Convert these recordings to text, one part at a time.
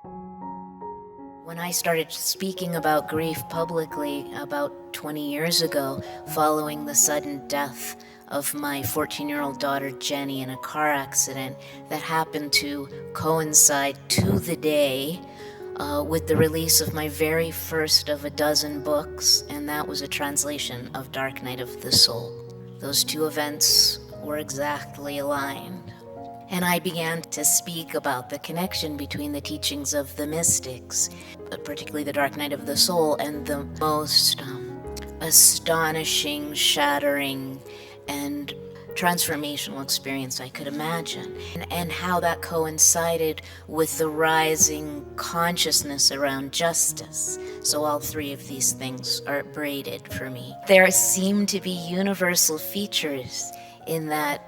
When I started speaking about grief publicly about 20 years ago, following the sudden death of my 14-year-old daughter Jenny in a car accident that happened to coincide to the day with the release of my very first of a dozen books, and that was a translation of Dark Night of the Soul. Those two events were exactly aligned. And I began to speak about the connection between the teachings of the mystics, particularly the Dark Night of the Soul, and the most astonishing, shattering, and transformational experience I could imagine, and how that coincided with the rising consciousness around justice. So all three of these things are braided for me. There seem to be universal features in that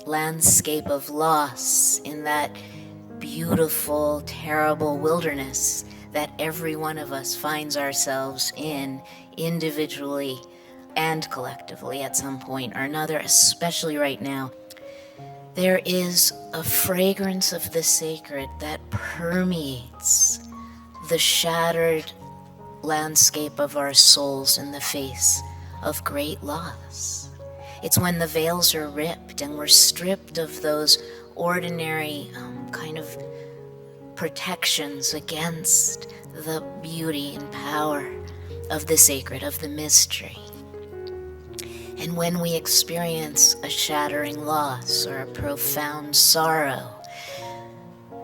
landscape of loss, in that beautiful, terrible wilderness that every one of us finds ourselves in, individually and collectively at some point or another, especially right now. There is a fragrance of the sacred that permeates the shattered landscape of our souls in the face of great loss. It's when the veils are ripped and we're stripped of those ordinary kind of protections against the beauty and power of the sacred, of the mystery. And when we experience a shattering loss or a profound sorrow,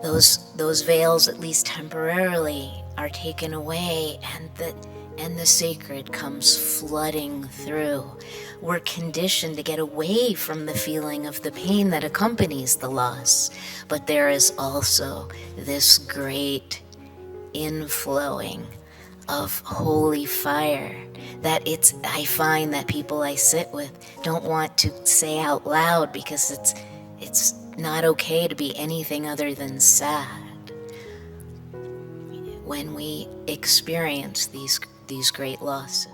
those veils, at least temporarily, are taken away, and the sacred comes flooding through. We're conditioned to get away from the feeling of the pain that accompanies the loss, but there is also this great inflowing of holy fire that I find that people I sit with don't want to say out loud, because it's not okay to be anything other than sad when we experience these great losses.